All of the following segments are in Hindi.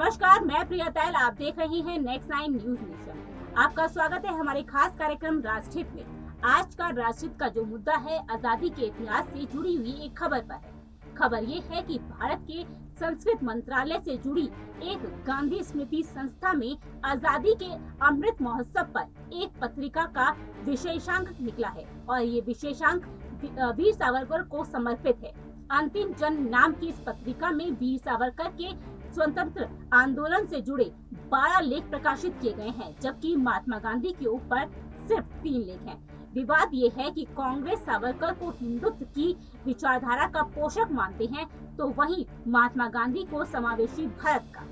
नमस्कार, मैं प्रिया तैल। आप देख रही हैं नेक्स्ट 9 न्यूज नेशन। आपका स्वागत है हमारे खास कार्यक्रम राष्ट्रहित में। आज का राष्ट्रहित का जो मुद्दा है, आजादी के इतिहास से जुड़ी हुई एक खबर पर है। खबर ये है कि भारत के संस्कृत मंत्रालय से जुड़ी एक गांधी स्मृति संस्था में आजादी के अमृत महोत्सव पर एक पत्रिका का विशेषांक निकला है और ये विशेषांक वीर सावरकर को समर्पित है। अंतिम जन नाम की इस पत्रिका में वीर सावरकर के स्वतंत्र आंदोलन से जुड़े 12 लेख प्रकाशित किए गए हैं, जबकि महात्मा गांधी के ऊपर सिर्फ 3 लेख हैं। विवाद ये है कि कांग्रेस सावरकर को हिंदुत्व की विचारधारा का पोषक मानते हैं, तो वहीं महात्मा गांधी को समावेशी भारत का।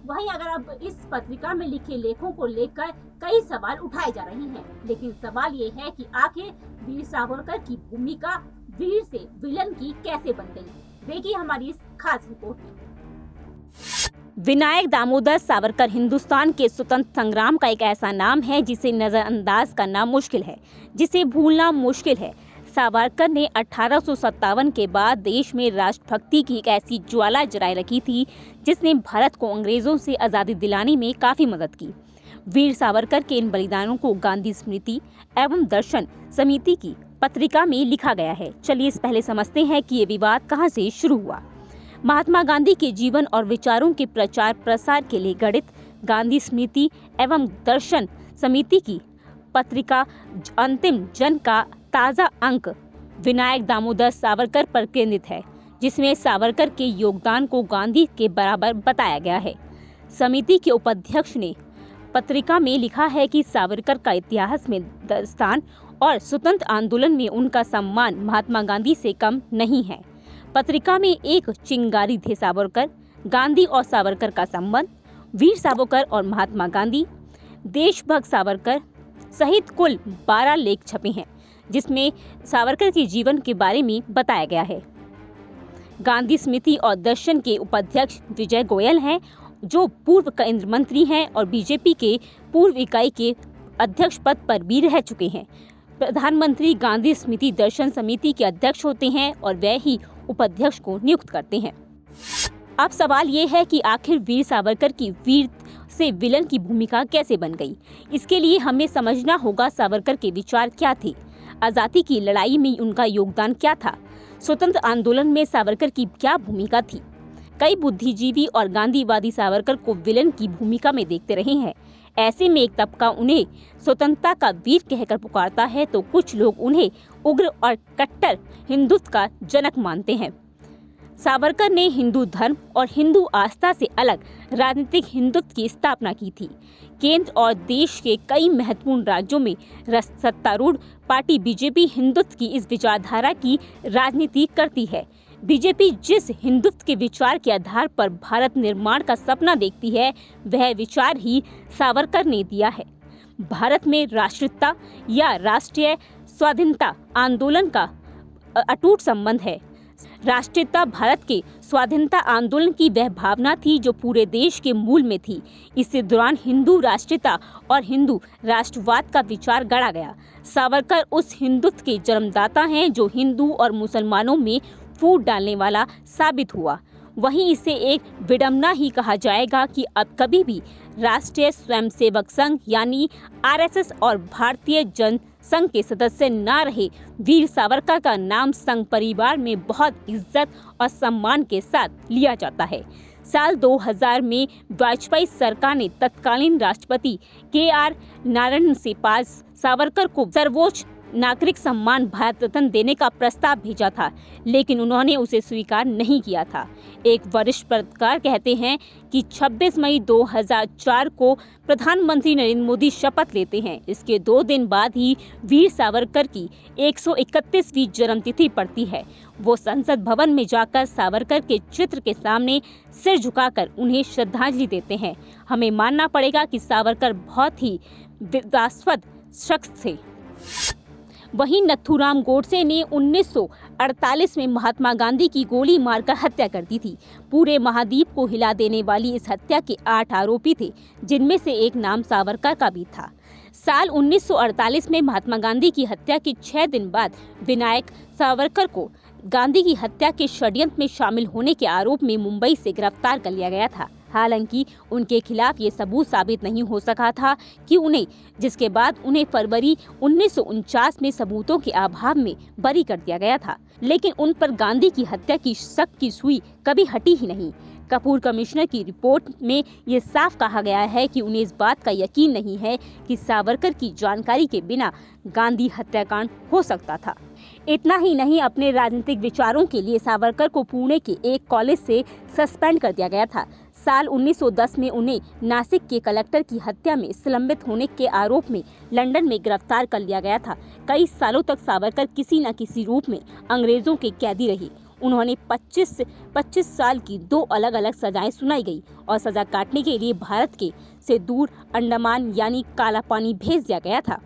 वहीं अगर अब इस पत्रिका में लिखे लेखों को लेकर कई सवाल उठाए जा रहे हैं, लेकिन सवाल ये है कि आखिर वीर सावरकर की भूमिका वीर से विलन की कैसे बन गई। देखिए हमारी इस खास रिपोर्ट में। विनायक दामोदर सावरकर हिंदुस्तान के स्वतंत्र संग्राम का एक ऐसा नाम है जिसे नजरअंदाज करना मुश्किल है, जिसे भूलना मुश्किल है। सावरकर ने 1857 के बाद देश में राष्ट्रभक्ति की एक ऐसी ज्वाला जलाए रखी थी जिसने भारत को अंग्रेजों से आज़ादी दिलाने में काफ़ी मदद की। वीर सावरकर के इन बलिदानों को गांधी स्मृति एवं दर्शन समिति की पत्रिका में लिखा गया है। चलिए इस पहले समझते हैं कि ये विवाद कहाँ से शुरू हुआ। महात्मा गांधी के जीवन और विचारों के प्रचार प्रसार के लिए गठित गांधी स्मृति एवं दर्शन समिति की पत्रिका अंतिम जन का ताज़ा अंक विनायक दामोदर सावरकर पर केंद्रित है, जिसमें सावरकर के योगदान को गांधी के बराबर बताया गया है। समिति के उपाध्यक्ष ने पत्रिका में लिखा है कि सावरकर का इतिहास में स्थान और स्वतंत्र आंदोलन में उनका सम्मान महात्मा गांधी से कम नहीं है। पत्रिका में एक चिंगारी थे सावरकर, गांधी और सावरकर का संबंध, वीर सावरकर और महात्मा गांधी, देशभक्त सावरकर सहित कुल 12 लेख छपे हैं, जिसमें सावरकर के जीवन के बारे में बताया गया है। गांधी स्मृति और दर्शन के उपाध्यक्ष विजय गोयल हैं, जो पूर्व केंद्र मंत्री हैं और बीजेपी के पूर्व इकाई के अध्यक्ष पद पर भी रह चुके हैं। प्रधानमंत्री गांधी स्मृति दर्शन समिति के अध्यक्ष होते हैं और वह ही उपाध्यक्ष को नियुक्त करते हैं। अब सवाल ये है कि आखिर वीर सावरकर की वीर से विलन की भूमिका कैसे बन गई। इसके लिए हमें समझना होगा सावरकर के विचार क्या थे, आज़ादी की लड़ाई में उनका योगदान क्या था, स्वतंत्र आंदोलन में सावरकर की क्या भूमिका थी। कई बुद्धिजीवी और गांधीवादी सावरकर को विलन की भूमिका में देखते रहे हैं। ऐसे में एक तबका उन्हें स्वतंत्रता का वीर कहकर पुकारता है, तो कुछ लोग उन्हें उग्र और कट्टर हिंदुत्व का जनक मानते हैं। सावरकर ने हिंदू धर्म और हिंदू आस्था से अलग राजनीतिक हिंदुत्व की स्थापना की थी। केंद्र और देश के कई महत्वपूर्ण राज्यों में सत्तारूढ़ पार्टी बीजेपी हिंदुत्व की इस विचारधारा की राजनीति करती है। बीजेपी जिस हिंदुत्व के विचार के आधार पर भारत निर्माण का सपना देखती है, वह विचार ही सावरकर ने दिया है। भारत में राष्ट्रीयता या राष्ट्रीय स्वाधीनता आंदोलन का अटूट संबंध है। राष्ट्रीयता भारत के स्वाधीनता आंदोलन की वह भावना थी जो पूरे देश के मूल में थी। इसी दौरान हिंदू राष्ट्रीयता और हिंदू राष्ट्रवाद का विचार गढ़ा गया। सावरकर उस हिंदुत्व के जन्मदाता हैं जो हिंदू और मुसलमानों में फूट डालने वाला साबित हुआ। वहीं इसे एक विडंबना ही कहा जाएगा कि अब कभी भी राष्ट्रीय स्वयंसेवक संघ यानी आरएसएस और भारतीय जन संघ के सदस्य न रहे वीर सावरकर का नाम संघ परिवार में बहुत इज्जत और सम्मान के साथ लिया जाता है। साल 2000 में वाजपेयी सरकार ने तत्कालीन राष्ट्रपति KR नारायणन से पास सावरकर को सर्वोच्च नागरिक सम्मान भारत रत्न देने का प्रस्ताव भेजा था, लेकिन उन्होंने उसे स्वीकार नहीं किया था। एक वरिष्ठ पत्रकार कहते हैं कि 26 मई 2004 को प्रधानमंत्री नरेंद्र मोदी शपथ लेते हैं। इसके 2 दिन बाद ही वीर सावरकर की 131वीं जन्मतिथि पड़ती है। वो संसद भवन में जाकर सावरकर के चित्र के सामने सिर झुकाकर उन्हें श्रद्धांजलि देते हैं। हमें मानना पड़ेगा कि सावरकर बहुत ही विवादास्पद शख्स थे। वहीं नथुराम गोडसे ने 1948 में महात्मा गांधी की गोली मारकर हत्या कर दी थी। पूरे महाद्वीप को हिला देने वाली इस हत्या के 8 आरोपी थे, जिनमें से एक नाम सावरकर का भी था। साल 1948 में महात्मा गांधी की हत्या के 6 दिन बाद विनायक सावरकर को गांधी की हत्या के षड्यंत्र में शामिल होने के आरोप में मुंबई से गिरफ्तार कर लिया गया था। हालांकि उनके खिलाफ ये सबूत साबित नहीं हो सका था कि उन्हें, जिसके बाद उन्हें फरवरी 1949 में सबूतों के अभाव में बरी कर दिया गया था। लेकिन उन पर गांधी की हत्या की शक की सुई कभी हटी ही नहीं। कपूर कमिश्नर की रिपोर्ट में ये साफ कहा गया है कि उन्हें इस बात का यकीन नहीं है कि सावरकर की जानकारी के बिना गांधी हत्याकांड हो सकता था। इतना ही नहीं, अपने राजनीतिक विचारों के लिए सावरकर को पुणे के एक कॉलेज से सस्पेंड कर दिया गया था। साल 1910 में उन्हें नासिक के कलेक्टर की हत्या में संलग्न होने के आरोप में लंदन में गिरफ्तार कर लिया गया था। कई सालों तक सावरकर किसी न किसी रूप में अंग्रेजों के कैदी रही। उन्होंने 25 साल की 2 अलग अलग सजाएं सुनाई गई और सजा काटने के लिए भारत के से दूर अंडमान यानी काला पानी भेज दिया गया था।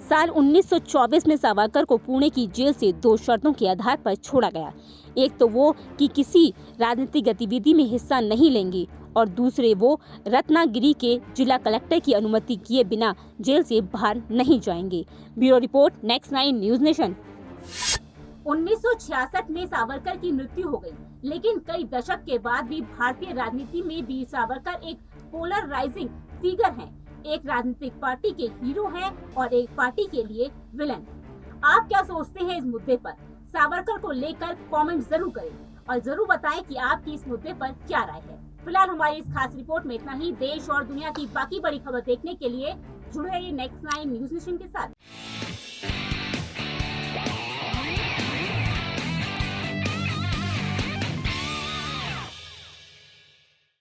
साल 1924 में सावरकर को पुणे की जेल से 2 शर्तों के आधार पर छोड़ा गया। एक तो वो कि किसी राजनीतिक गतिविधि में हिस्सा नहीं लेंगे और दूसरे वो रत्नागिरी के जिला कलेक्टर की अनुमति किए बिना जेल से बाहर नहीं जाएंगे। Bureau report, next 9 news nation. 1966 में सावरकर की मृत्यु हो गई, लेकिन कई दशक के बाद भी भारतीय राजनीति में वीर सावरकर एक पोलराइजिंग फिगर हैं। एक राजनीतिक पार्टी के हीरो हैं और एक पार्टी के लिए विलन। आप क्या सोचते हैं इस मुद्दे पर? सावरकर को लेकर कमेंट जरूर करें और जरूर बताएं कि आपकी इस मुद्दे पर क्या राय है। फिलहाल हमारी इस खास रिपोर्ट में इतना ही। देश और दुनिया की बाकी बड़ी खबर देखने के लिए जुड़े रहिए नेक्स्ट 9 न्यूज़ नेशन के साथ।